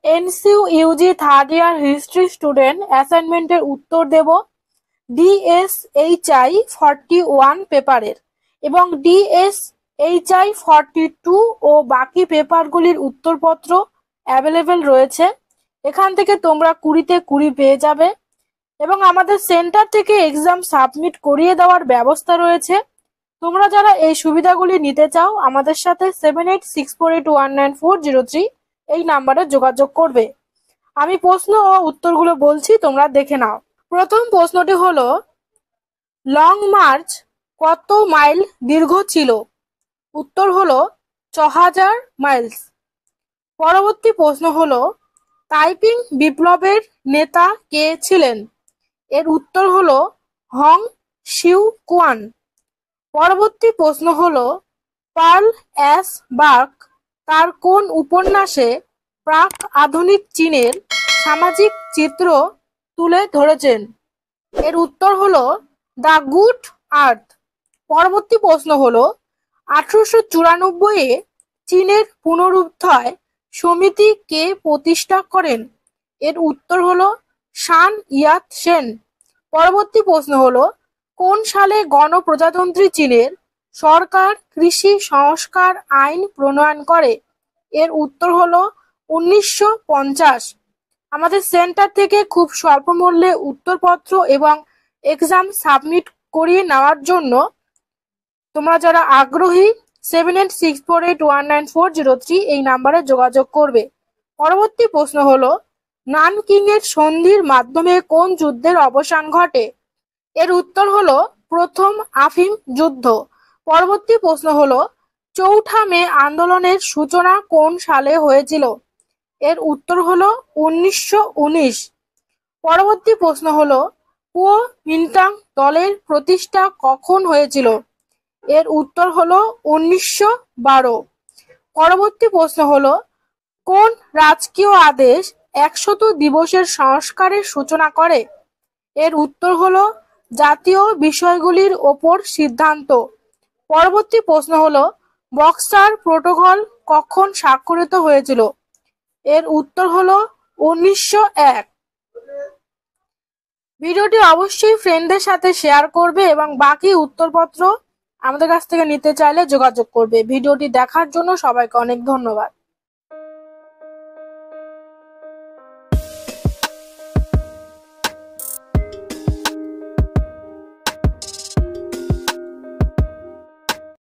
NCU Yuji third year history student অ্যাসাইনমেন্টের উত্তর দেব ডিএসএইচআই 41 পেপারের এবং ডিএসএইচআই 42 ও বাকি পেপারগুলির উত্তরপত্র অ্যাভেলেবেল রয়েছে। এখান থেকে তোমরা 20-তে 20 পেয়ে যাবে এবং আমাদের সেন্টার থেকে এক্সাম সাবমিট করিয়ে দেওয়ার ব্যবস্থা রয়েছে। তোমরা যারা এই সুবিধাগুলি নিতে চাও আমাদের সাথে 7864819403 এই নাম্বারে যোগাযোগ করবে। আমি প্রশ্ন ও উত্তরগুলো বলছি, তোমরা দেখে নাও। প্রথম প্রশ্নটি হলো, লং মার্চ কত মাইল দীর্ঘ ছিল? উত্তর হলো 6000 মাইলস। পরবর্তী প্রশ্ন হলো, তাইপিং বিপ্লবের নেতা কে ছিলেন? এর উত্তর হলো হং শিউ কুয়ান। পরবর্তী প্রশ্ন হলো, পার্ল এস বার্ক তার কোন উপন্যাসে প্রাক আধুনিক চীনের সামাজিক চিত্র তুলে ধরেছেন? এর উত্তর হলো দ্য গুড আর্থ। পরবর্তী প্রশ্ন হলো, 1894-এ চীনের পুনরুত্থান সমিতি কে প্রতিষ্ঠা করেন? এর উত্তর হলো সান ইয়াত সেন। পরবর্তী প্রশ্ন হলো, কোন সালে গণপ্রজাতন্ত্রী চীনের সরকার কৃষি সংস্কার আইন প্রণয়ন করে? এর উত্তর হলো 1950। আমাদের সেন্টার থেকে খুব স্বল্প মূল্যে উত্তরপত্র এবং এক্সাম সাবমিট করিয়ে নেওয়ার জন্য তোমরা যারা আগ্রহী 7864819403 এই নাম্বারে যোগাযোগ করবে। পরবর্তী প্রশ্ন হলো, নানকিং এর সন্ধির মাধ্যমে কোন যুদ্ধের অবসান ঘটে? এর উত্তর হলো প্রথম আফিম যুদ্ধ। পরবর্তী প্রশ্ন হলো, চৌঠা মে আন্দোলনের সূচনা কোন সালে হয়েছিল? এর উত্তর হলো 1919। পরবর্তী প্রশ্ন হলো, কুওমিন্টাং দলের প্রতিষ্ঠা কখন হয়েছিল? এর উত্তর হলো 1912। পরবর্তী প্রশ্ন হলো, কোন রাজকীয় আদেশ 100 দিবসের সংস্কারের সূচনা করে? এর উত্তর হলো জাতীয় বিষয়গুলির ওপর সিদ্ধান্ত। পরবর্তী প্রশ্ন হলো, বক্সার প্রোটোকল কখন স্বাক্ষরিত হয়েছিল? এর উত্তর হলো 1901। ভিডিওটি অবশ্যই ফ্রেন্ডদের সাথে শেয়ার করবে এবং বাকি উত্তরপত্র আমাদের কাছ থেকে নিতে চাইলে যোগাযোগ করবে। ভিডিওটি দেখার জন্য সবাইকে অনেক ধন্যবাদ।